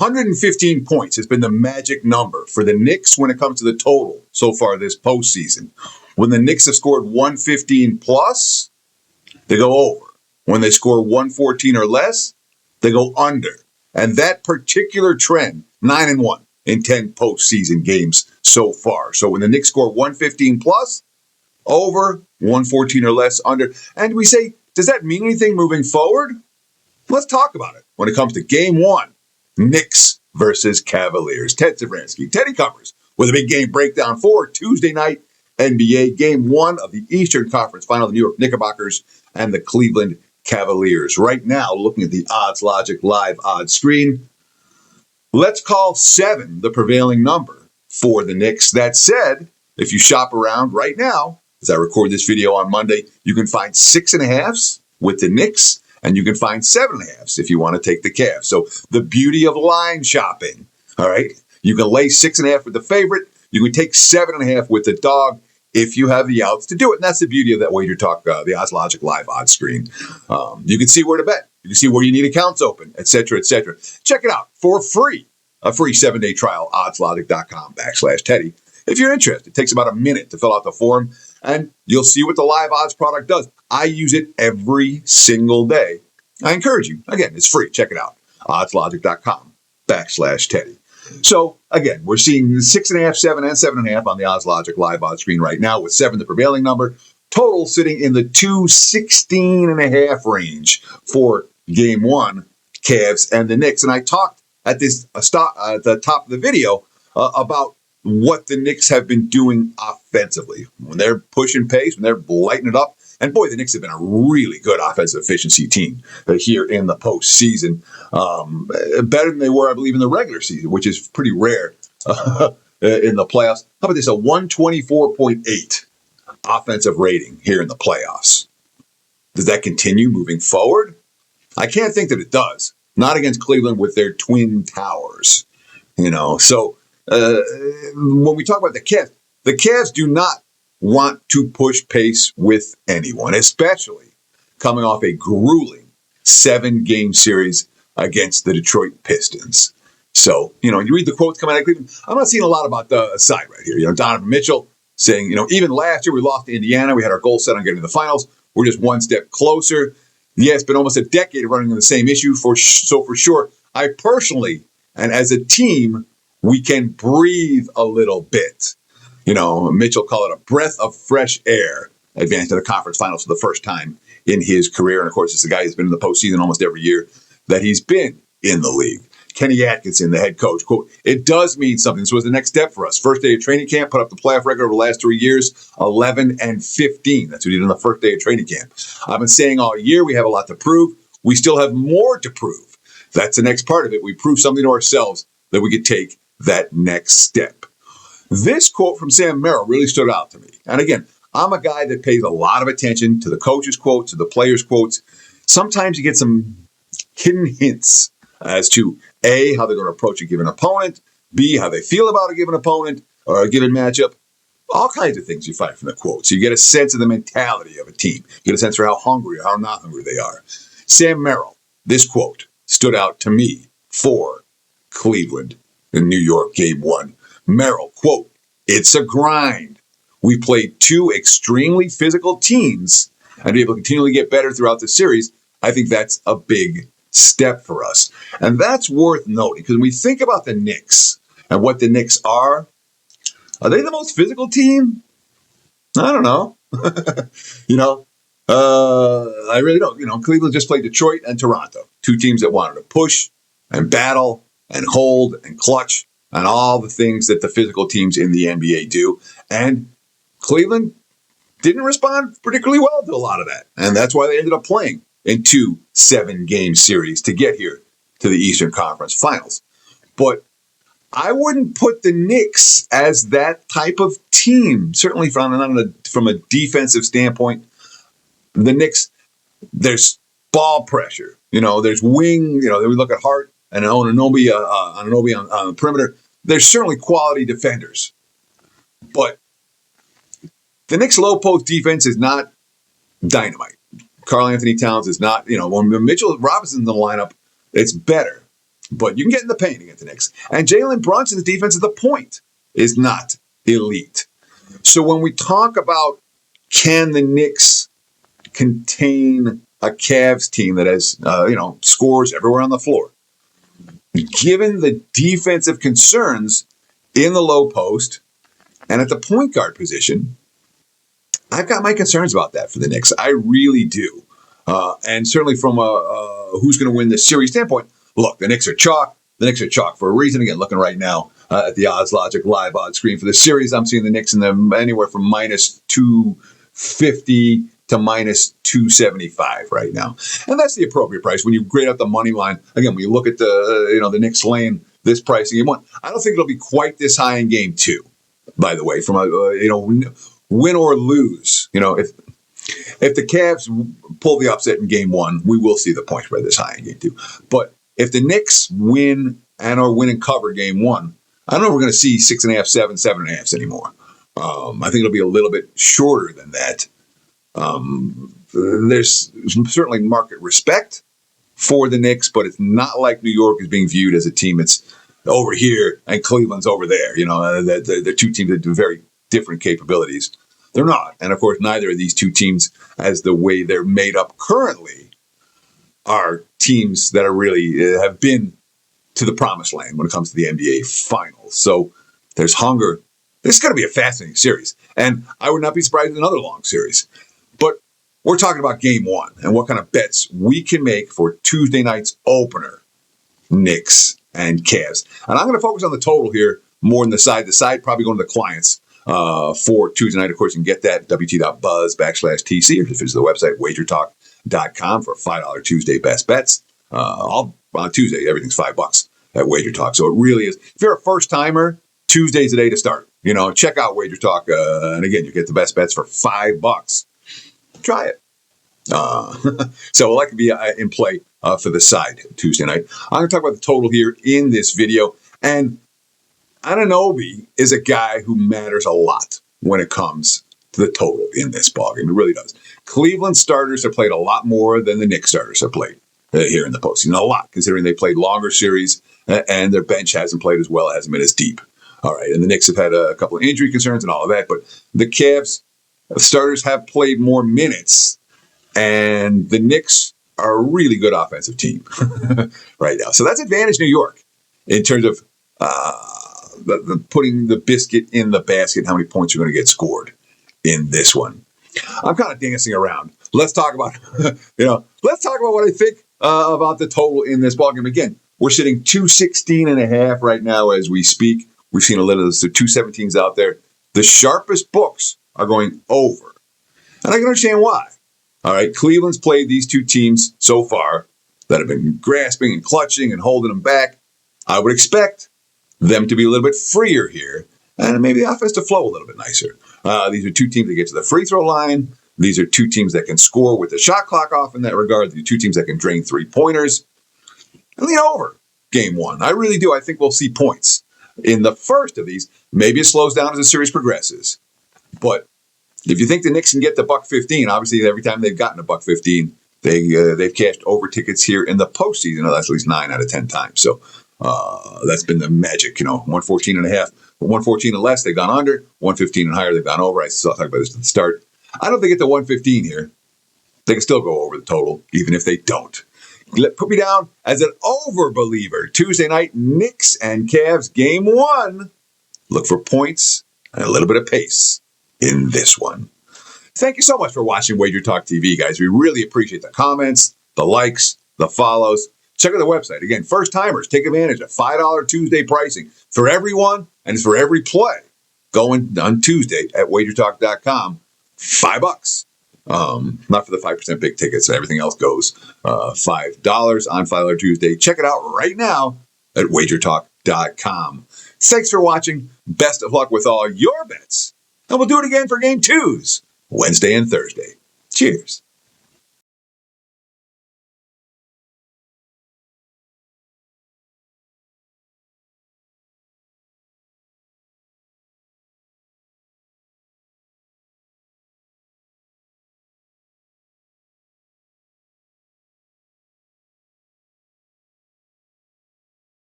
115 points has been the magic number for the Knicks when it comes to the total so far this postseason. When the Knicks have scored 115 plus, they go over. When they score 114 or less, they go under. And that particular trend, 9-1 in 10 postseason games so far. So when the Knicks score 115 plus, over, 114 or less, under. And we say, does that mean anything moving forward? Let's talk about it. When it comes to game one, Knicks versus Cavaliers. Ted Savransky, Teddy covers with a big game breakdown for Tuesday night NBA game one of the Eastern Conference Final, the New York Knickerbockers and the Cleveland Cavaliers. Right now, looking at the Odds Logic live odds screen, let's call 7 the prevailing number for the Knicks. That said, if you shop around right now, as I record this video on Monday, you can find 6.5s with the Knicks, and you can find 7.5s if you want to take the Cavs. So the beauty of line shopping, all right? You can lay 6.5 with the favorite. You can take 7.5 with the dog if you have the outs to do it. And that's the beauty of that Wager Talk, the Odds Logic live odds screen. You can see where to bet. You can see where you need accounts open, et cetera, et cetera. Check it out for free. A free 7-day trial, oddslogic.com/Teddy. If you're interested, it takes about a minute to fill out the form, and you'll see what the live odds product does. I use it every single day. I encourage you. Again, it's free. Check it out. oddslogic.com/Teddy. So, again, we're seeing 6.5, 7, and 7.5 on the Odds Logic live odds screen right now, with 7 the prevailing number. Total sitting in the 216.5 range for game one, Cavs and the Knicks. And I talked at the top of the video about what the Knicks have been doing offensively. When they're pushing pace, when they're lighting it up. And boy, the Knicks have been a really good offensive efficiency team here in the postseason. Better than they were, I believe, in the regular season, which is pretty rare in the playoffs. How about this? A 124.8 offensive rating here in the playoffs. Does that continue moving forward? I can't think that it does. Not against Cleveland with their twin towers. So when we talk about the Cavs do not want to push pace with anyone, especially coming off a grueling 7-game series against the Detroit Pistons. So, you read the quotes coming out of Cleveland. I'm not seeing a lot about the side right here. Donovan Mitchell saying, even last year we lost to Indiana. We had our goal set on getting to the finals. We're just one step closer. Yeah, it's been almost a decade of running on the same issue. So for sure, I personally, and as a team, we can breathe a little bit. Mitchell called it a breath of fresh air, advanced to the conference finals for the first time in his career. And of course, it's the guy who's been in the postseason almost every year that he's been in the league. Kenny Atkinson, the head coach, quote, "It does mean something. This was the next step for us. First day of training camp, put up the playoff record over the last 3 years, 11-15. That's what he did on the first day of training camp. I've been saying all year we have a lot to prove. We still have more to prove. That's the next part of it. We prove something to ourselves that we could take that next step." This quote from Sam Merrill really stood out to me. And again, I'm a guy that pays a lot of attention to the coaches' quotes, to the players' quotes. Sometimes you get some hidden hints as to A, how they're going to approach a given opponent, B, how they feel about a given opponent or a given matchup. All kinds of things you find from the quotes. You get a sense of the mentality of a team. You get a sense for how hungry or how not hungry they are. Sam Merrill, this quote stood out to me for Cleveland in New York game one. Merrill, quote, "It's a grind. We played 2 extremely physical teams and to be able to continually get better throughout the series. I think that's a big step for us." And that's worth noting because when we think about the Knicks and what the Knicks are they the most physical team? I don't know. I really don't. Cleveland just played Detroit and Toronto, 2 teams that wanted to push and battle and hold and clutch and all the things that the physical teams in the NBA do. And Cleveland didn't respond particularly well to a lot of that. And that's why they ended up playing in 2 7-game series to get here to the Eastern Conference Finals. But I wouldn't put the Knicks as that type of team, certainly from a defensive standpoint. The Knicks, there's ball pressure. There's wing. We look at Hart and Anunoby on the perimeter. There's certainly quality defenders. But the Knicks' low post defense is not dynamite. Karl Anthony Towns is not, when Mitchell Robinson's in the lineup, it's better. but you can get in the paint against the Knicks. And Jalen Brunson's defense at the point is not elite. So when we talk about can the Knicks contain a Cavs team that has, scores everywhere on the floor, given the defensive concerns in the low post and at the point guard position, I've got my concerns about that for the Knicks. I really do. And certainly from a who's going to win this series standpoint, look, the Knicks are chalk. The Knicks are chalk for a reason. Again, looking right now at the Odds Logic live odds screen for the series, I'm seeing the Knicks in them anywhere from minus 250 to minus 275 right now. And that's the appropriate price when you grade out the money line. Again, when you look at the Knicks laying this price in game one, I don't think it'll be quite this high in game two, by the way, from a, win or lose. If the Cavs pull the upset in game one, we will see the point spread this high in game two. But if the Knicks win or win and cover game one, I don't know if we're going to see 6.5, 7, 7.5 anymore. I think it'll be a little bit shorter than that. There's certainly market respect for the Knicks, but it's not like New York is being viewed as a team that's over here and Cleveland's over there. They're two teams that do very different capabilities. They're not. And, of course, neither of these two teams, as the way they're made up currently, are teams that are really have been to the promised land when it comes to the NBA Finals. So there's hunger. This is going to be a fascinating series. And I would not be surprised with another long series. But we're talking about game one and what kind of bets we can make for Tuesday night's opener, Knicks and Cavs. And I'm going to focus on the total here more than the side, probably going to the clients. For Tuesday night, of course, you can get that WT.buzz/TC or just visit the website, wagertalk.com for $5 Tuesday best bets. On Tuesday, everything's $5 at Wager Talk. So it really is. If you're a first timer, Tuesday's the day to start. Check out Wager Talk. And again, you get the best bets for $5. Try it. So that could be in play for the side Tuesday night. I'm going to talk about the total here in this video. And Anunoby is a guy who matters a lot when it comes to the total in this ballgame. It really does. Cleveland starters have played a lot more than the Knicks starters have played here in the postseason. A lot, considering they played longer series and their bench hasn't played as well, it hasn't been as deep. All right, and the Knicks have had a couple of injury concerns and all of that, but the Cavs starters have played more minutes, and the Knicks are a really good offensive team right now. So that's advantage New York in terms of the putting the biscuit in the basket, how many points are going to get scored in this one. I'm kind of dancing around. Let's talk about, let's talk about what I think about the total in this ballgame. Again, we're sitting 216.5 right now as we speak. We've seen a little of the 217s out there. The sharpest books are going over. And I can understand why. All right, Cleveland's played these two teams so far that have been grasping and clutching and holding them back. I would expect them to be a little bit freer here, and maybe the offense to flow a little bit nicer. These are two teams that get to the free throw line. These are two teams that can score with the shot clock off in that regard. These are two teams that can drain three-pointers. And lean over game one. I really do. I think we'll see points in the first of these. Maybe it slows down as the series progresses. But if you think the Knicks can get the $1.15, obviously every time they've gotten a $1.15, they've cashed over tickets here in the postseason. That's at least 9 out of 10 times. So that's been the magic, 114.5. 114 and less, they've gone under. 115 and higher, they've gone over. I still talk about this at the start. I don't think at the 115 here, they can still go over the total, even if they don't. Put me down as an over-believer. Tuesday night, Knicks and Cavs, game one. Look for points and a little bit of pace in this one. Thank you so much for watching Wager Talk TV, guys. We really appreciate the comments, the likes, the follows. Check out the website. Again, first-timers, take advantage of $5 Tuesday pricing for everyone, and it's for every play going on Tuesday at wagertalk.com. $5. Not for the 5% big tickets. Everything else goes $5 on $5 Tuesday. Check it out right now at wagertalk.com. Thanks for watching. Best of luck with all your bets. And we'll do it again for game twos, Wednesday and Thursday. Cheers.